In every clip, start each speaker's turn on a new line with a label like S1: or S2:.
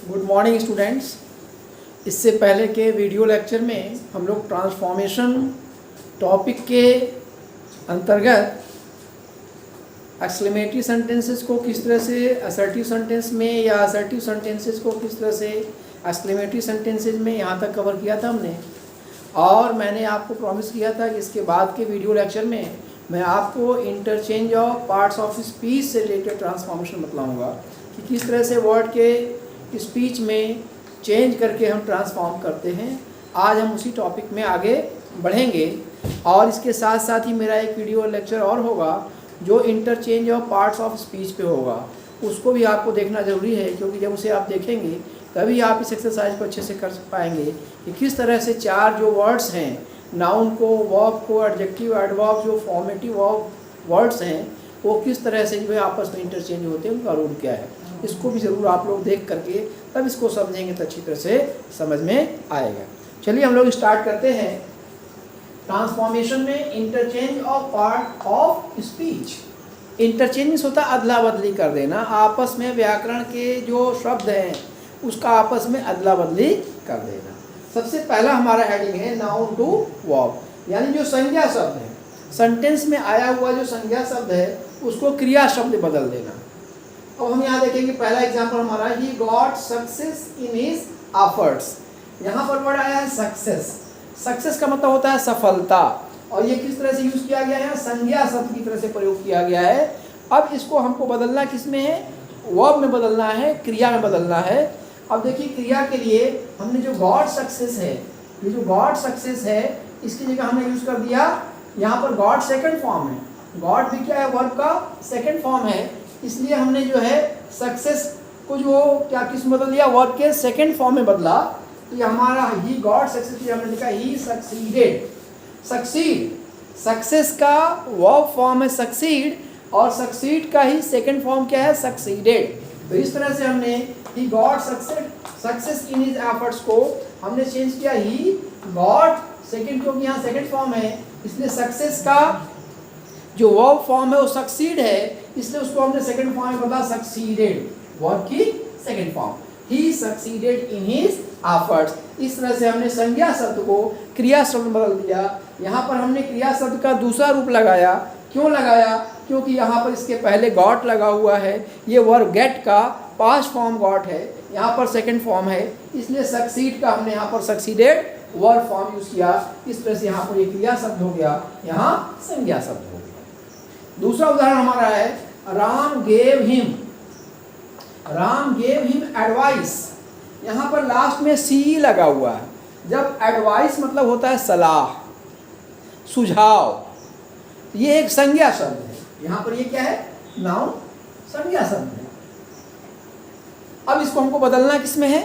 S1: Good morning students. इससे पहले के वीडियो लेक्चर में हम लोग ट्रांसफॉर्मेशन टॉपिक के अंतर्गत एक्सक्लेमेटरी सेंटेंसेस को किस तरह से असर्टिव सेंटेंस में या असर्टिव सेंटेंसेस को किस तरह से एक्सक्लेमेटरी सेंटेंसेस में यहाँ तक कवर किया था हमने। और मैंने आपको प्रॉमिस किया था कि इसके बाद के वीडियो लेक्चर में मैं आपको interchange of parts of speech से रिलेटेड ट्रांसफॉर्मेशन बतलाऊँगा कि किस तरह से वर्ड के स्पीच में चेंज करके हम ट्रांसफॉर्म करते हैं। आज हम उसी टॉपिक में आगे बढ़ेंगे और इसके साथ साथ ही मेरा एक वीडियो लेक्चर और होगा जो interchange of parts of speech पे होगा। उसको भी आपको देखना ज़रूरी है, क्योंकि जब उसे आप देखेंगे तभी आप इस एक्सरसाइज को अच्छे से कर पाएंगे कि किस तरह से चार जो वर्ड्स हैं, नाउन को, वर्ब को, एडजेक्टिव, एडवर्ब, जो फॉर्मेटिव वर्ड्स हैं, वो किस तरह से जो है आपस में इंटरचेंज होते हैं, उनका रूल क्या है। इसको भी ज़रूर आप लोग देख करके तब इसको समझेंगे तो अच्छी तरह से समझ में आएगा। चलिए हम लोग स्टार्ट करते हैं। ट्रांसफॉर्मेशन में interchange of part of speech. Interchange होता है अदला बदली कर देना, आपस में व्याकरण के जो शब्द हैं उसका आपस में अदला बदली कर देना। सबसे पहला हमारा हेडिंग है नाउन टू वर्ब, यानी जो संज्ञा शब्द है, सेंटेंस में आया हुआ जो संज्ञा शब्द है उसको क्रिया शब्द बदल देना। अब हम यहाँ देखेंगे पहला एग्जाम्पल हमारा, he got success in his efforts. यहाँ पर वर्ड आया है सक्सेस। सक्सेस का मतलब होता है सफलता, और ये किस तरह से यूज किया गया है, संज्ञा शब्द की तरह से प्रयोग किया गया है। अब इसको हमको बदलना किस में है, वर्ब में बदलना है, क्रिया में बदलना है। अब देखिए क्रिया के लिए हमने जो गॉट सक्सेस है, ये जो गॉट सक्सेस है इसकी जगह हमने यूज कर दिया, यहाँ पर गॉट सेकंड फॉर्म है। गॉट भी क्या है, वर्ब का सेकंड फॉर्म है, इसलिए हमने जो है सक्सेस को जो क्या किस में बदल दिया, वर्ब के सेकंड फॉर्म में बदला। तो ये हमारा ही गॉट सक्सेस हमने लिखा ही सक्सीडेड। सक्सीड, सक्सेस का वर्ब फॉर्म है सक्सीड, और सक्सीड का ही सेकंड फॉर्म क्या है, सक्सीडेड। तो इस तरह से हमने he got success in his efforts को हमने चेंज किया ही गॉट सेकंड, क्योंकि यहाँ सेकंड फॉर्म है इसलिए सक्सेस का जो वर्ब फॉर्म है वो सक्सीड है, इसलिए उसको हमने सेकंड फॉर्म में बदला सक्सीडेड, वर्ब की second form. He succeeded in his efforts. इस तरह से हमने संज्ञा शब्द को क्रिया शब्द में बदल दिया। यहाँ पर हमने क्रिया शब्द का दूसरा रूप लगाया। क्यों लगाया, क्योंकि यहाँ पर इसके पहले गॉट लगा हुआ है, ये वर्ब गेट का पास्ट फॉर्म गॉट है, यहाँ पर सेकंड फॉर्म है, इसलिए सक्सीड का हमने यहाँ पर सक्सीडेड वर्ब फॉर्म यूज किया। इस तरह से यहाँ पर ये क्रिया शब्द हो गया, यहाँ संज्ञा शब्द हो गया। दूसरा उदाहरण हमारा है राम गेव हिम एडवाइस। यहाँ पर लास्ट में सी लगा हुआ है। जब एडवाइस मतलब होता है सलाह, सुझाव, ये एक संज्ञा शब्द है। यहाँ पर ये क्या है, नाउन, संज्ञा शब्द है। अब इसको हमको बदलना किस में है,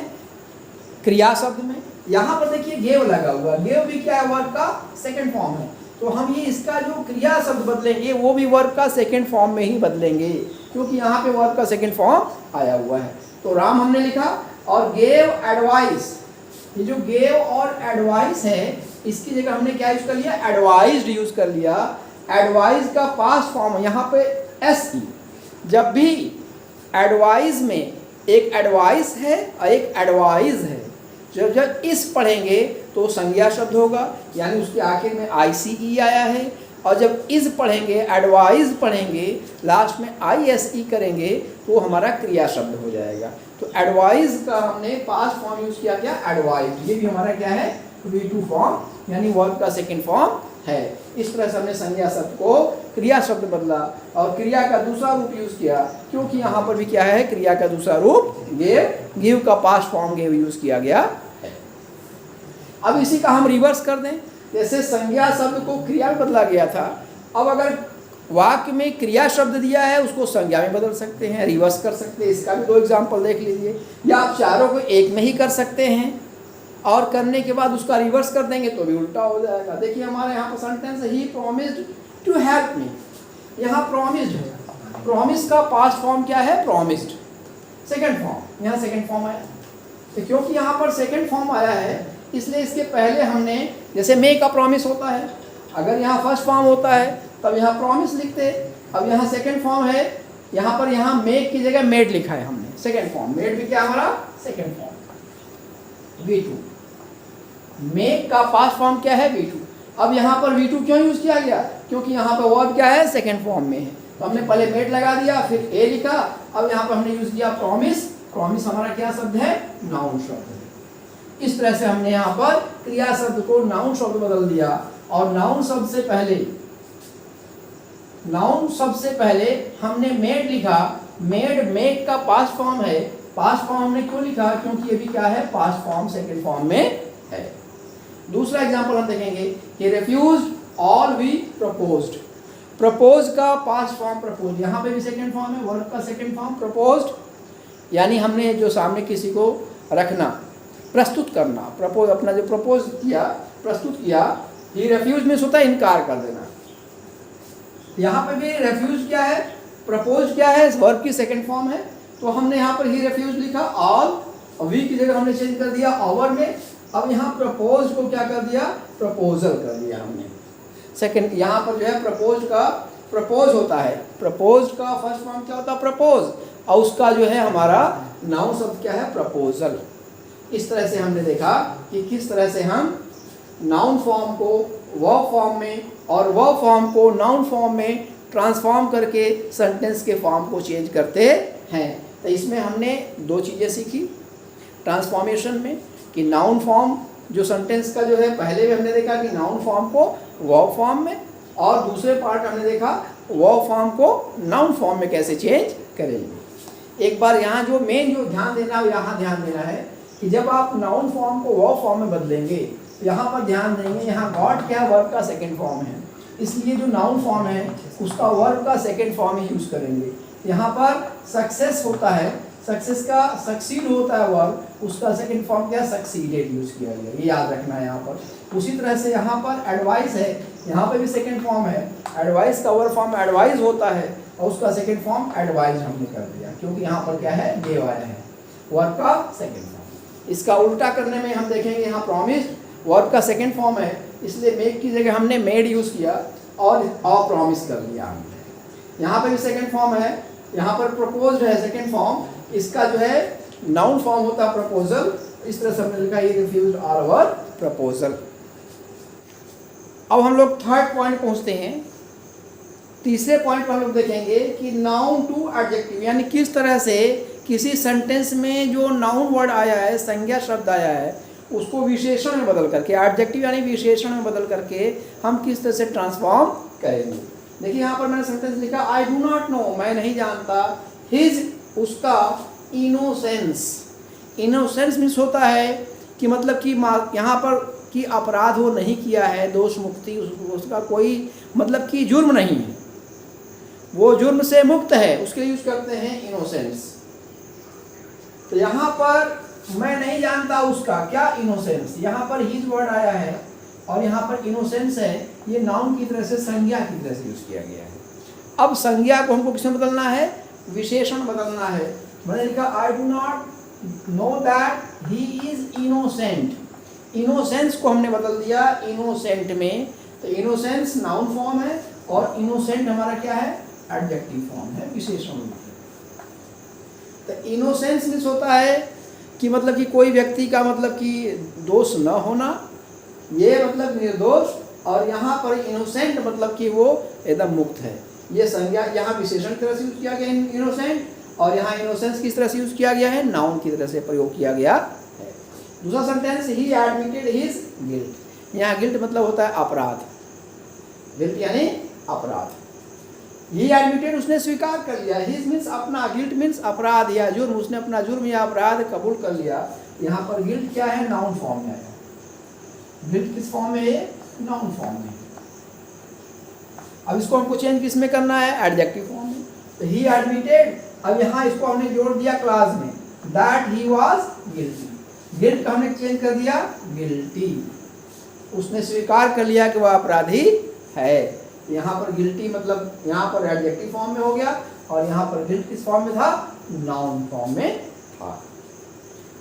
S1: क्रिया शब्द में। यहाँ पर देखिए गेव लगा हुआ, गेव भी क्या है, वर्ब का सेकंड फॉर्म है, तो हम ये इसका जो क्रिया शब्द बदलेंगे वो भी वर्ब का सेकंड फॉर्म में ही बदलेंगे, क्योंकि यहाँ पे वर्ब का सेकंड फॉर्म आया हुआ है। तो राम हमने लिखा, और गेव एडवाइस, ये जो गेव और एडवाइस है इसकी जगह हमने क्या यूज कर लिया, एडवाइज्ड यूज कर लिया। एडवाइस का पास्ट फॉर्म यहाँ पे एस ई। जब भी एडवाइस में एक एडवाइस है और एक एडवाइज है, जब इस पढ़ेंगे तो संज्ञा शब्द होगा, यानी उसके आखिर में ICE आया है। और जब इज पढ़ेंगे, एडवाइज पढ़ेंगे, लास्ट में ISE करेंगे तो हमारा क्रिया शब्द हो जाएगा। तो एडवाइज का हमने पास्ट फॉर्म यूज किया, क्या, एडवाइज। ये भी हमारा क्या है, V2 फॉर्म, यानी वर्ब का सेकंड फॉर्म है। इस तरह से हमने संज्ञा शब्द को क्रिया शब्द बदला और क्रिया का दूसरा रूप यूज किया, क्योंकि यहाँ पर भी क्या है, क्रिया का दूसरा रूप गेव, गिव का पास्ट फॉर्म गेव यूज किया गया है। अब इसी का हम रिवर्स कर दें, जैसे संज्ञा शब्द को क्रिया में बदला गया था, अब अगर वाक्य में क्रिया शब्द दिया है उसको संज्ञा में बदल सकते हैं, रिवर्स कर सकते हैं। इसका भी दो एग्जाम्पल देख लीजिए, या आप चारों को एक में ही कर सकते हैं और करने के बाद उसका रिवर्स कर देंगे तो भी उल्टा हो जाएगा। देखिए हमारे यहाँ पर सेंटेंस है, he promised to help me. यहाँ प्रॉमिस्ड है, प्रॉमिस का पास्ट फॉर्म क्या है, प्रॉमिस्ड, सेकंड फॉर्म, यहाँ सेकंड फॉर्म आया। तो क्योंकि यहाँ पर सेकंड फॉर्म आया है इसलिए इसके पहले हमने, जैसे मे का प्रॉमिस होता है, अगर यहाँ फर्स्ट फॉर्म होता है तब यहाँ प्रॉमिस लिखते। अब यहाँ सेकंड फॉर्म है यहाँ पर यहाँ मेक की जगह मेड लिखा है हमने, सेकेंड फॉर्म। मेड भी क्या हमारा सेकेंड फॉर्म V2। मेक का पास्ट फॉर्म क्या है V2। अब यहाँ पर V2 क्यों यूज किया गया, क्योंकि यहाँ पर वर्ब क्या है सेकेंड फॉर्म में है, तो हमने पहले मेड लगा दिया फिर ए लिखा। अब यहाँ पर हमने यूज किया प्रॉमिस। प्रॉमिस हमारा क्या शब्द है, नाउन शब्द है। इस तरह से हमने यहाँ पर क्रिया शब्द को नाउन शब्द बदल दिया। और नाउन शब्द से पहले हमने मेड लिखा। मेड मेक का पास्ट फॉर्म है। पास्ट फॉर्म हमने क्यों लिखा, क्योंकि ये भी क्या है पास्ट फॉर्म सेकेंड फॉर्म में है। दूसरा एग्जांपल हम देखेंगे कि रिफ्यूज्ड और वी प्रपोज्ड। प्रपोज का पास्ट फॉर्म प्रपोज, यहाँ पे भी सेकेंड फॉर्म है, वर्ब का सेकेंड फॉर्म प्रपोज्ड, यानी हमने जो सामने किसी को रखना, प्रस्तुत करना, प्रपोज अपना जो प्रपोज किया, प्रस्तुत किया। ही रिफ्यूज में होता है इनकार कर देना। यहाँ पे भी रिफ्यूज क्या है, प्रपोज क्या है, वर्ब की सेकेंड फॉर्म है, तो हमने यहाँ पर ही रिफ्यूज लिखा। ऑल वी की जगह हमने चेंज कर दिया ऑवर में। अब यहाँ प्रपोज को क्या कर दिया, प्रपोजल कर दिया हमने। सेकंड यहाँ पर जो है प्रपोज का प्रपोज होता है, प्रपोज का फर्स्ट फॉर्म क्या होता है प्रपोज, और उसका जो है हमारा नाउन शब्द क्या है प्रपोजल। इस तरह से हमने देखा कि किस तरह से हम नाउन फॉर्म को वर्ब फॉर्म में और वर्ब फॉर्म को नाउन फॉर्म में ट्रांसफॉर्म करके सेंटेंस के फॉर्म को चेंज करते हैं। तो इसमें हमने दो चीज़ें सीखी ट्रांसफॉर्मेशन में, कि नाउन फॉर्म जो सेंटेंस का जो है पहले भी हमने देखा कि नाउन फॉर्म को वर्ब फॉर्म में, और दूसरे पार्ट हमने देखा वर्ब फॉर्म को नाउन फॉर्म में कैसे चेंज करेंगे। एक बार यहाँ जो मेन जो ध्यान देना है, यहाँ ध्यान देना है कि जब आप नाउन फॉर्म को वर्ब फॉर्म में बदलेंगे, यहाँ पर ध्यान देंगे, यहाँ गॉट क्या वर्ब का सेकेंड फॉर्म है, इसलिए जो नाउन फॉर्म है उसका वर्ब का सेकेंड फॉर्म ही यूज़ करेंगे। यहाँ पर सक्सेस होता है, सक्सेस का सक्सीड होता है वर्ब, उसका सेकंड फॉर्म क्या सक्सीडेड यूज किया गया, ये याद रखना है यहाँ पर। उसी तरह से यहाँ पर एडवाइस है, यहाँ पे भी सेकंड फॉर्म है, एडवाइस का वर्ब फॉर्म एडवाइस होता है और उसका सेकंड फॉर्म एडवाइज हमने कर दिया, क्योंकि यहाँ पर क्या है गेव आया है वर्ब का सेकंड फॉर्म। इसका उल्टा करने में हम देखेंगे, यहाँ प्रॉमिस्ड वर्ब का सेकंड फॉर्म है, इसलिए मेक की जगह हमने मेड यूज किया और प्रॉमिस कर दिया हमने। यहाँ पे भी सेकंड फॉर्म है, यहाँ पर प्रपोज्ड है सेकंड फॉर्म, इसका जो है नाउन फॉर्म होता है प्रपोजल। इस तरह से हमने लिखा ही रिफ्यूज्ड और अवर प्रपोजल। अब हम लोग थर्ड पॉइंट पहुंचते हैं। तीसरे पॉइंट पर हम लोग देखेंगे कि नाउन टू एडजेक्टिव, यानी किस तरह से किसी सेंटेंस में जो नाउन वर्ड आया है, संज्ञा शब्द आया है, उसको विशेषण में बदल करके, एडजेक्टिव यानी विशेषण में बदल करके हम किस तरह से ट्रांसफॉर्म करेंगे। देखिए यहाँ पर मैंने सेंटेंस लिखा आई डू नॉट नो, मैं नहीं जानता, हिज उसका, इनोसेंस। इनोसेंस मीन्स होता है कि मतलब कि यहाँ पर कि अपराध वो नहीं किया है, दोष मुक्ति, उसका कोई मतलब कि जुर्म नहीं है, वो जुर्म से मुक्त है, उसके लिए यूज करते हैं इनोसेंस। तो यहाँ पर मैं नहीं जानता उसका, क्या इनोसेंस, यहाँ पर हिज वर्ड आया है और यहाँ पर इनोसेंस है, ये नाउन की तरह से संज्ञा की तरह से यूज किया गया है। अब संज्ञा को हमको किसमें बदलना है, विशेषण बदलना है। मैंने लिखा I do not know that he is innocent. Innocence को हमने बदल दिया इनोसेंट में, तो इनोसेंस नाउन फॉर्म है और इनोसेंट हमारा क्या है एडजेक्टिव फॉर्म है, विशेषण। तो इनोसेंस मीन्स होता है कि मतलब कि कोई व्यक्ति का मतलब कि दोष न होना, ये मतलब निर्दोष, और यहाँ पर इनोसेंट मतलब कि वो एकदम मुक्त है। ये संज्ञा यहाँ विशेषण की तरह से यूज किया गया है इनोसेंट, और यहाँ इनोसेंस किस तरह से यूज किया गया है, नाउन की तरह से प्रयोग किया गया है। दूसरा सेंटेंस ही एडमिटेड हिज गिल्ट, यहाँ गिल्ट मतलब होता है अपराध, गिल्ट यानी अपराध। ही एडमिटेड उसने स्वीकार कर लिया, हिज मीन्स अपना, गिल्ट मीन्स अपराध या जुर्म, उसने अपना जुर्म या अपराध कबूल कर लिया। यहाँ पर गिल्ट क्या है, नाउन फॉर्म में है। गिल्ट किस फॉर्म में है, नाउन फॉर्म में। अब इसको हमको चेंज किस में करना है, एडजेक्टिव फॉर्म में। तो ही एडमिटेड, अब यहाँ इसको हमने जोड़ दिया क्लास में, that he was guilty. Guilt का हमने चेंज कर दिया गिल्टी, उसने स्वीकार कर लिया कि वह अपराधी है। यहाँ पर गिल्टी मतलब यहाँ पर एडजेक्टिव फॉर्म में हो गया, और यहाँ पर गिल्ट किस फॉर्म में था, नाउन फॉर्म में था।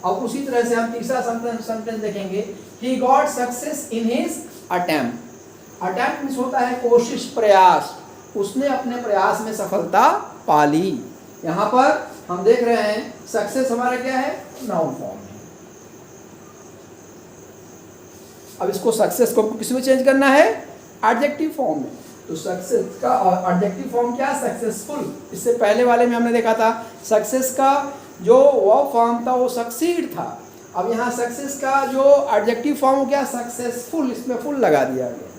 S1: अब उसी तरह से हम तीसरा सेंटेंस देखेंगे, he got success in his attempt. Attempt means होता है कोशिश, प्रयास, उसने अपने प्रयास में सफलता पाली। यहाँ पर हम देख रहे हैं सक्सेस हमारा क्या है, नाउन फॉर्म है। अब इसको सक्सेस को किस में चेंज करना है, एडजेक्टिव फॉर्म में। तो सक्सेस का एडजेक्टिव फॉर्म क्या है, सक्सेसफुल। इससे पहले वाले में हमने देखा था सक्सेस का जो वर्ब फॉर्म था वो सक्सीड था। अब यहाँ सक्सेस का जो एडजेक्टिव फॉर्म क्या, सक्सेसफुल, इसमें फुल लगा दिया गया।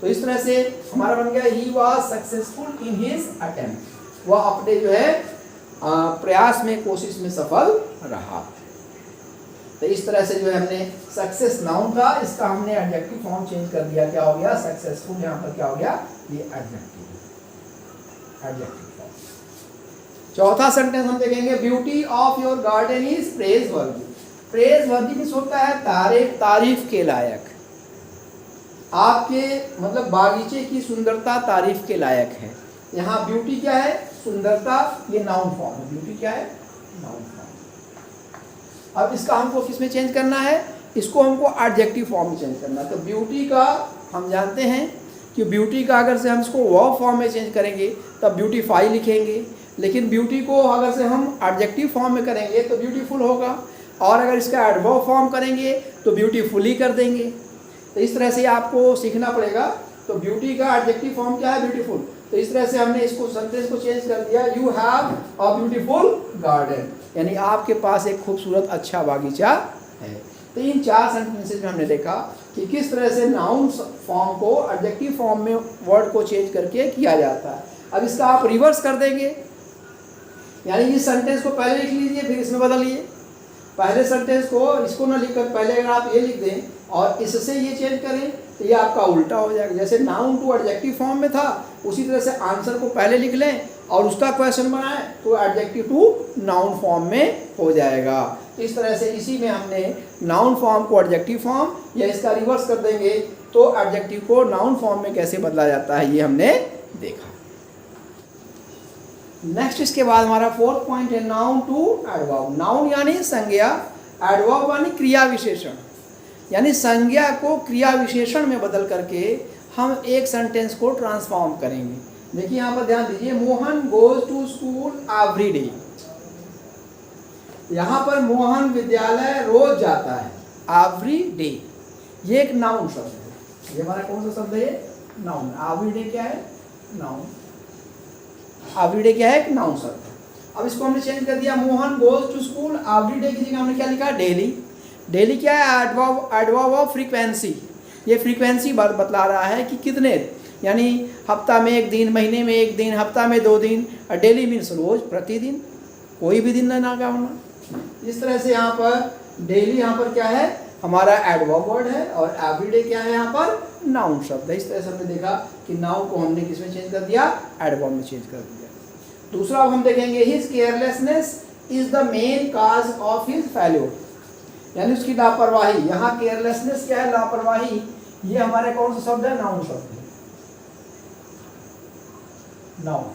S1: तो इस तरह से हमारा बन गया he was successful in his attempt, वह अपने जो है प्रयास में, कोशिश में सफल रहा। तो इस तरह से जो है हमने सक्सेस नाउन था, इसका हमने एडजेक्टिव फॉर्म चेंज कर दिया, क्या हो गया, सक्सेसफुल। यहाँ पर क्या हो गया, ये एडजेक्टिव फॉर्म। चौथा सेंटेंस हम देखेंगे, beauty of your garden is praise वर्दी। प्रेज वर्दी मीन्स होता है तारीफ के लायक। आपके मतलब बागीचे की सुंदरता तारीफ के लायक है। यहाँ ब्यूटी क्या है, सुंदरता, ये नाउन फॉर्म है। ब्यूटी क्या है, नाउन फॉर्म। अब इसका हमको किस में चेंज करना है, इसको हमको एडजेक्टिव फॉर्म में चेंज करना है। तो ब्यूटी का हम जानते हैं कि ब्यूटी का अगर से हम इसको वर्ब फॉर्म में चेंज करेंगे तब ब्यूटीफाई लिखेंगे, लेकिन ब्यूटी को अगर से हम एडजेक्टिव फॉर्म में करेंगे तो ब्यूटीफुल होगा, और अगर इसका एडवर्ब फॉर्म करेंगे तो ब्यूटीफुली कर देंगे। तो इस तरह से आपको सीखना पड़ेगा। तो ब्यूटी का एडजेक्टिव फॉर्म क्या है, ब्यूटीफुल। तो इस तरह से हमने इसको सेंटेंस को चेंज कर दिया, you have a beautiful garden, यानी आपके पास एक खूबसूरत अच्छा बागीचा है। तो इन 4 सेंटेंसेस में हमने देखा कि किस तरह से नाउन फॉर्म को एडजेक्टिव फॉर्म में वर्ड को चेंज करके किया जाता है। अब इसका आप रिवर्स कर देंगे, यानी इस सेंटेंस को पहले लिख लीजिए फिर इसमें बदलिए। पहले सेंटेंस को इसको ना लिखकर पहले अगर आप ये लिख दें और इससे ये चेंज करें तो ये आपका उल्टा हो जाएगा। जैसे नाउन टू एडजेक्टिव फॉर्म में था, उसी तरह से आंसर को पहले लिख लें और उसका क्वेश्चन बनाएं तो एडजेक्टिव टू नाउन फॉर्म में हो जाएगा। तो इस तरह से इसी में हमने नाउन फॉर्म को एडजेक्टिव फॉर्म, या इसका रिवर्स कर देंगे तो एडजेक्टिव को नाउन फॉर्म में कैसे बदला जाता है, ये हमने देखा। नेक्स्ट इसके बाद हमारा 4th पॉइंट है नाउन टू एडवर्ब। नाउन यानी संज्ञा, एडवर्ब यानी क्रिया विशेषण, यानी संज्ञा को क्रिया विशेषण में बदल करके हम एक सेंटेंस को ट्रांसफॉर्म करेंगे। देखिए यहाँ पर ध्यान दीजिए, Mohan goes to school every day. यहाँ पर मोहन विद्यालय रोज जाता है, एवरी डे, ये एक नाउन शब्द है। ये हमारा कौन सा शब्द है, नाउन। एवरी डे क्या है, नाउन। एवरीडे क्या है, एक नाउन शब्द है। अब इसको हमने चेंज कर दिया, Mohan goes to school everyday की जगह हमने क्या लिखा, डेली। डेली क्या है, एडवर्ब ऑफ फ्रीक्वेंसी। ये फ्रीक्वेंसी बतला रहा है कि कितने, यानी हफ्ता में 1 दिन, महीने में 1 दिन, हफ्ता में 2 दिन, और डेली मीन्स रोज, प्रतिदिन, कोई भी दिन ना क्या होना। इस तरह से यहाँ पर डेली यहाँ पर क्या है, हमारा एडवर्ब वर्ड है, और एवरीडे क्या है, यहाँ पर नाउन शब्द है। इस तरह से हमने देखा कि नाउन को हमने किस में चेंज कर दिया, एडवर्ब में चेंज कर दिया। दूसरा हम देखेंगे, his carelessness is the main cause of his failure, यानी उसकी लापरवाही। यहाँ केयरलेसनेस क्या है, लापरवाही, ये हमारे कौन सा शब्द है, नाउन शब्द है, नाउन।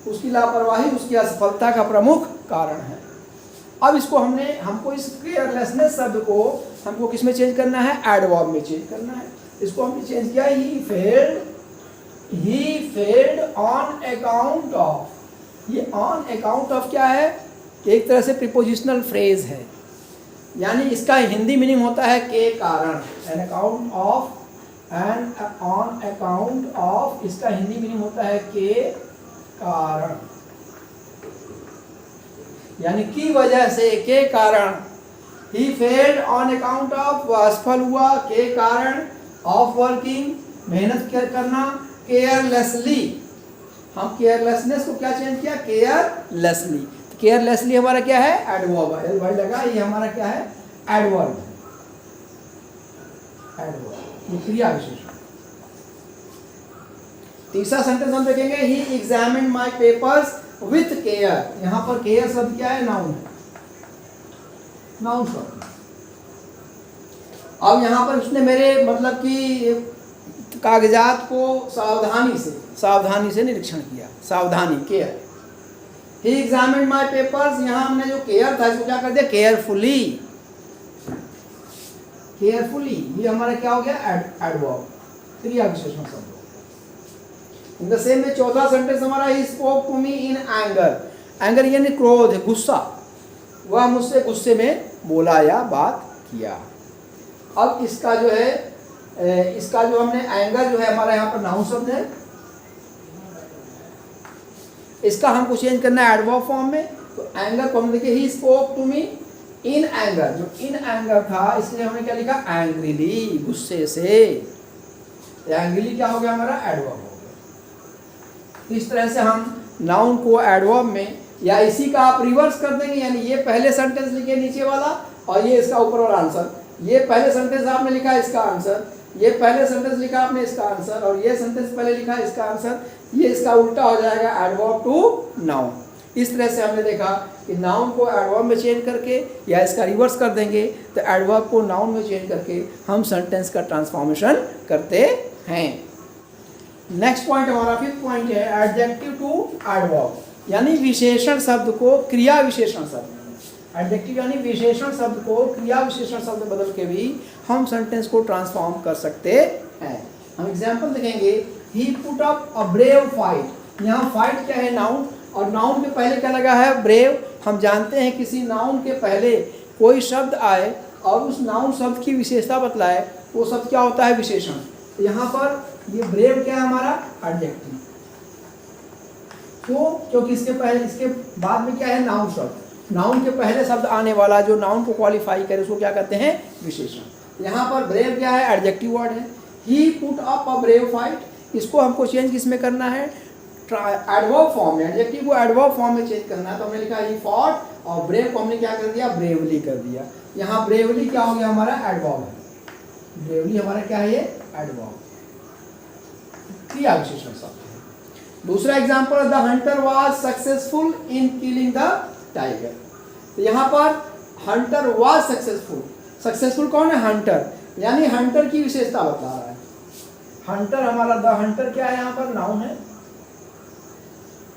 S1: उसकी लापरवाही उसकी असफलता का प्रमुख कारण है। अब इसको हमको इस केयरलेसनेस शब्द को हमको किस में चेंज करना है, एडवर्ब में चेंज करना है। इसको हमने चेंज किया, he failed on account of. ये ऑन अकाउंट ऑफ क्या है, एक तरह से प्रीपोजिशनल फ्रेज है, यानी इसका हिंदी मीनिंग होता है के कारण। An account of, and on account of, इसका हिंदी मीनिंग होता है के कारण, यानी की वजह से, के कारण। He failed on account of, वह असफल हुआ के कारण, ऑफ वर्किंग, मेहनत करना, केयरलेसली। हम केयरलेसनेस को क्या चेंज किया, केयरलेसली। तो केयरलेसली हमारा क्या है, एडवर्ब है, वर्ड लगा, ये हमारा क्या है, एडवर्ब। एडवर्ब, ये क्रिया विशेषण। तीसरा सेंटेंस हम देखेंगे, he examined my papers with care. यहाँ पर केयर शब्द क्या है, नाउन है, नाउन शब्द। अब यहाँ पर उसने मेरे मतलब कि कागजात को सावधानी से निरीक्षण किया, सावधानी, care. He examined my papers, यहाँ हमने जो केयर था इसको क्या कर दिया, केयरफुली। केयरफुली, ये हमारा क्या हो गया, एडवर्ब, क्रिया विशेषण शब्द। इन द सेम में चौथा सेंटेंस हमारा he spoke to me in anger. Anger यानी क्रोध, गुस्सा, वह मुझसे गुस्से में बोला या बात किया। अब इसका जो है, इसका जो हमने एंगर जो है हमारा यहाँ पर नाउन शब्द है, इसका हमको चेंज करना है एडवर्ब फॉर्म में। तो एंगर को हम देखिए he spoke to me in anger, जो इन एंगर था इसलिए हमने क्या लिखा एंग्रीली, गुस्से से। एंग्रीली क्या हो गया हमारा एडवर्ब हो गया। इस तरह से हम नाउन को एडवर्ब में, या इसी का आप रिवर्स कर देंगे, यानी ये पहले सेंटेंस लिखे नीचे वाला और ये इसका ऊपर वाला आंसर। ये पहले सेंटेंस आपने लिखा इसका आंसर, ये पहले सेंटेंस लिखा आपने इसका आंसर, और ये सेंटेंस पहले लिखा इसका आंसर। ये इसका उल्टा हो जाएगा एडवर्ब टू नाउन। इस तरह से हमने देखा कि नाउन को एडवर्ब में चेंज करके या इसका रिवर्स कर देंगे तो एडवर्ब को नाउन में चेंज करके हम सेंटेंस का ट्रांसफॉर्मेशन करते हैं। नेक्स्ट पॉइंट हमारा फिफ्थ पॉइंट है एडजेक्टिव टू एडवर्ब, यानी विशेषण शब्द को क्रिया विशेषण शब्द। एडजेक्टिव यानी विशेषण शब्द को क्रिया विशेषण शब्द बदल के भी हम सेंटेंस को ट्रांसफॉर्म कर सकते हैं। हम एग्जांपल देखेंगे, he put up a brave fight. यहाँ फाइट क्या है नाउन, और नाउन के पहले क्या लगा है ब्रेव। हम जानते हैं किसी नाउन के पहले कोई शब्द आए और उस नाउन शब्द की विशेषता बतलाए, वो शब्द क्या होता है विशेषण। तो यहाँ पर ये ब्रेव क्या है हमारा एडजेक्टिव, तो क्योंकि इसके पहले इसके बाद में क्या है नाउन शब्द। नाउन के पहले शब्द आने वाला जो नाउन को क्वालिफाई करे उसको क्या कहते हैं विशेषण। यहाँ पर ब्रेव क्या है एडजेक्टिव वर्ड है। He put up a brave fight, इसको हमको चेंज किस में करना है एडवर्ब फॉर्म में। एडजेक्टिव को एडवर्ब फॉर्म में चेंज करना है, तो हमने लिखा ही फॉट, और ब्रेव को हमने क्या कर दिया ब्रेवली कर दिया। यहाँ ब्रेवली क्या हो गया हमारा एडवर्ब है। ब्रेवली हमारा क्या है ये एडवर्ब, क्रिया विशेषण शब्द है। दूसरा example, the Hunter was successful in killing the tiger. तो यहाँ पर हंटर वाज सक्सेसफुल, सक्सेसफुल कौन है हंटर, यानी हंटर की विशेषता बता रहा है। हंटर हमारा द हंटर क्या है यहाँ पर नाउन है,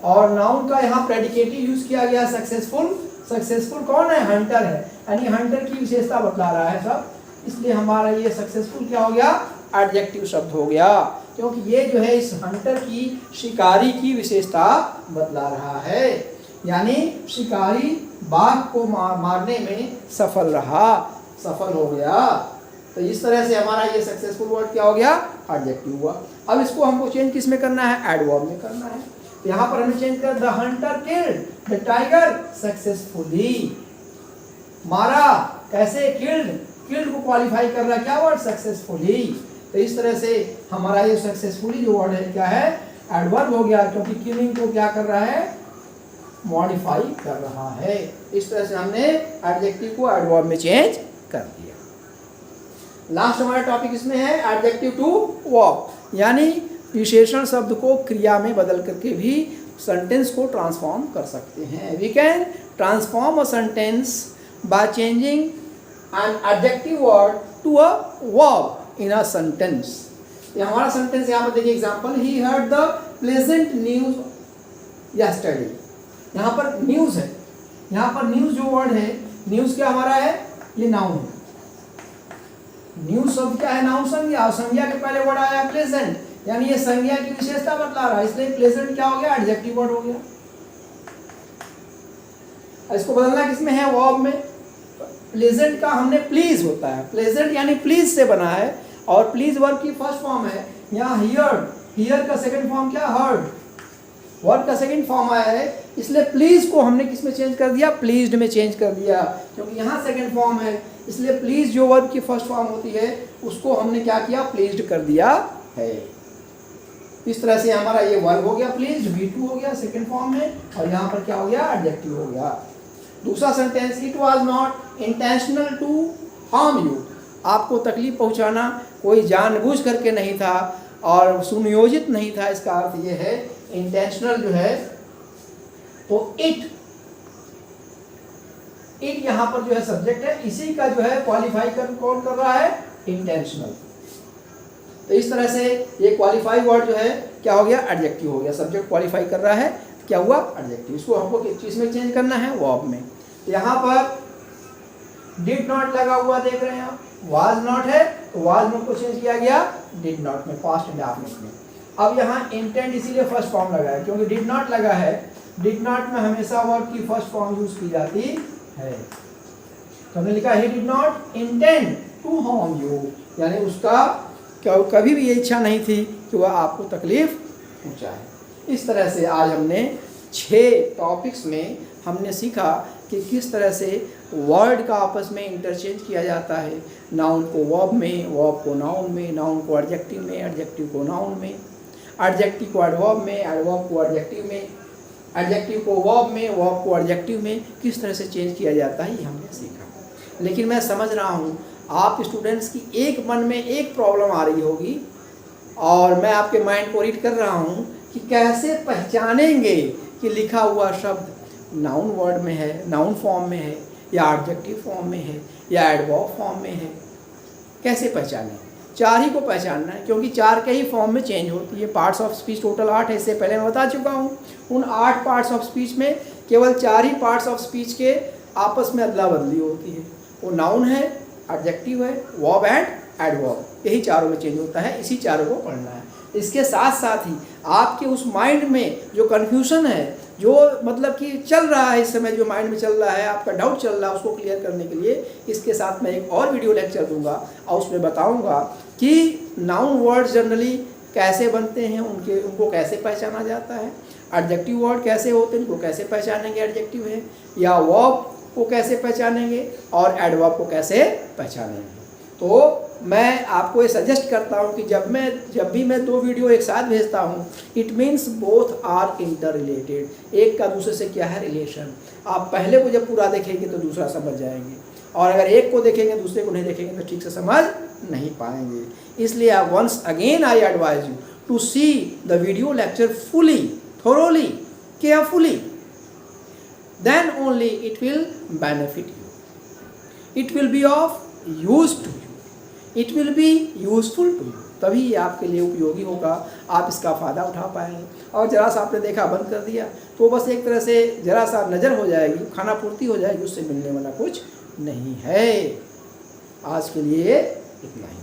S1: और नाउन का यहाँ प्रेडिकेटिव यूज किया गया सक्सेसफुल। सक्सेसफुल कौन है हंटर है, यानी हंटर की विशेषता बतला रहा है सब, इसलिए हमारा ये सक्सेसफुल क्या हो गया एडजेक्टिव शब्द हो गया, क्योंकि ये जो है इस हंटर की शिकारी की विशेषता बतला रहा है, यानी शिकारी बाघ को मारने में सफल रहा, सफल हो गया। तो इस तरह से हमारा ये सक्सेसफुल वर्ड क्या हो गया एडजेक्टिव हुआ। अब इसको हमको चेंज किस में करना है एडवर्ब में करना है। यहाँ पर हमें चेंज कर the Hunter killed the tiger successfully, मारा कैसे किल्ड, किल्ड को क्वालिफाई कर रहा क्या वर्ड सक्सेसफुली। तो इस तरह से हमारा ये सक्सेसफुली जो वर्ड है क्या है एडवर्ब हो गया, क्योंकि किलिंग को क्या कर रहा है मॉडिफाई कर रहा है। इस तरह से हमने एडजेक्टिव को एडवर्ब में चेंज कर दिया। लास्ट हमारा टॉपिक इसमें है एडजेक्टिव टू वर्ब, यानी विशेषण शब्द को क्रिया में बदल करके भी सेंटेंस को ट्रांसफॉर्म कर सकते हैं। We can transform a sentence by changing an adjective word to a verb in a sentence. ये हमारा सेंटेंस यहाँ पर देखिए example, he heard the pleasant news yesterday. यहाँ पर न्यूज है, यहाँ पर न्यूज जो वर्ड है, न्यूज क्या हमारा है ये नाउन है। न्यूज शब्द क्या है नाउन संज्ञा, और संज्ञा के पहले वर्ड आया प्लेजेंट, यानी ये संज्ञा की विशेषता बतला रहा है, इसलिए प्लेजेंट क्या हो गया एडजेक्टिव वर्ड हो गया। इसको बदलना किसमें है वर्ब में। प्लेजेंट का हमने प्लीज होता है, प्लेजेंट यानी प्लीज से बना है, और प्लीज वर्ब की फर्स्ट फॉर्म है। यहाँ हियर, हियर का सेकंड फॉर्म क्या हर्ड, वर्ब का सेकंड फॉर्म आया है, इसलिए प्लीज को हमने किस में चेंज कर दिया प्लीज्ड में चेंज कर दिया, क्योंकि यहाँ सेकंड फॉर्म है, इसलिए प्लीज जो वर्ब की फर्स्ट फॉर्म होती है उसको हमने क्या किया प्लीज्ड कर दिया है। इस तरह से हमारा ये वर्ब हो गया प्लीज्ड, V2 हो गया सेकंड फॉर्म में, और यहाँ पर क्या हो गया एडजेक्टिव हो गया। दूसरा sentence, it was not intentional to harm you, आपको तकलीफ पहुंचाना कोई जानबूझ करके नहीं था और सुनियोजित नहीं था। इसका अर्थ ये है इंटेंशनल जो है तो इट यहाँ पर जो है सब्जेक्ट है, इसी का जो है क्वालिफाई कौन कर रहा है इंटेंशनल। तो इस तरह से ये क्वालिफाई वर्ड जो है क्या हो गया एडजेक्टिव हो गया, सब्जेक्ट क्वालिफाई कर रहा है क्या हुआ एडजेक्टिव। इसको हमको किस चीज में चेंज करना है वर्ब में। यहाँ पर डिड नॉट लगा हुआ देख रहे हैं आप, वाज नॉट है तो वाज नॉट को चेंज किया गया डिड नॉट में, पास्ट इंडेफिनिट में। अब यहाँ इंटेंट इसीलिए फर्स्ट फॉर्म लगा है, क्योंकि डिड नॉट लगा है। डिड नॉट में हमेशा वर्ब की फर्स्ट फॉर्म यूज की जाती है। तो हमने लिखा he did not intend to harm you, यानी उसका कभी भी ये इच्छा नहीं थी कि वह आपको तकलीफ पहुंचाए। इस तरह से आज हमने 6 टॉपिक्स में हमने सीखा कि किस तरह से वर्ड का आपस में इंटरचेंज किया जाता है। नाउन को वर्ब में, वर्ब को नाउन में, नाउन को एडजेक्टिव में, एडजेक्टिव को नाउन में, एडजेक्टिव को एडवर्ब में, एडवर्ब को एडजेक्टिव में, एडजेक्टिव को वर्ब में, वर्ब को एडजेक्टिव में किस तरह से चेंज किया जाता है, ये हमने सीखा। लेकिन मैं समझ रहा हूँ आप स्टूडेंट्स की एक मन में एक प्रॉब्लम आ रही होगी, और मैं आपके माइंड को रीड कर रहा हूँ कि कैसे पहचानेंगे कि लिखा हुआ शब्द नाउन वर्ड में है, नाउन फॉर्म में है, या एडजेक्टिव फॉर्म में है, या एडवर्ब फॉर्म में है। कैसे पहचानें? 4 ही को पहचानना है, क्योंकि 4 के ही फॉर्म में चेंज होती है। पार्ट्स ऑफ स्पीच टोटल 8 है, इससे पहले मैं बता चुका हूँ। उन 8 पार्ट्स ऑफ स्पीच में केवल 4 ही पार्ट्स ऑफ स्पीच के आपस में अदला बदली होती है। वो नाउन है, एडजेक्टिव है, वर्ब एंड एडवर्ब, यही चारों में चेंज होता है। इसी चारों को पढ़ना है। इसके साथ साथ ही आपके उस माइंड में जो कन्फ्यूज़न है, जो मतलब कि चल रहा है इस समय, जो माइंड में चल रहा है, आपका डाउट चल रहा है, उसको क्लियर करने के लिए इसके साथ मैं एक और वीडियो लेक्चर दूंगा, और उसमें बताऊंगा कि नाउन वर्ड्स जनरली कैसे बनते हैं, उनको कैसे पहचाना जाता है, एडजेक्टिव वर्ड कैसे होते हैं, उनको कैसे पहचानेंगे एडजेक्टिव है, या वर्ब को कैसे पहचानेंगे, और एडवर्ब को कैसे पहचानेंगे। तो मैं आपको ये सजेस्ट करता हूँ कि जब भी मैं 2 वीडियो एक साथ भेजता हूँ, it means both are inter related. एक का दूसरे से क्या है रिलेशन। आप पहले को जब पूरा देखेंगे तो दूसरा समझ जाएंगे, और अगर एक को देखेंगे दूसरे को नहीं देखेंगे तो ठीक से समझ नहीं पाएंगे। इसलिए once again I advise you to see the video lecture fully, thoroughly, carefully, then only it will benefit you. It will be of use to you. It will be useful to you. तभी ये आपके लिए उपयोगी होगा, आप इसका फ़ायदा उठा पाएंगे। और ज़रा सा आपने देखा बंद कर दिया तो बस एक तरह से ज़रा सा नज़र हो जाएगी, खाना पूर्ति हो जाएगी, उससे मिलने वाला कुछ नहीं है। आज के लिए इतना ही।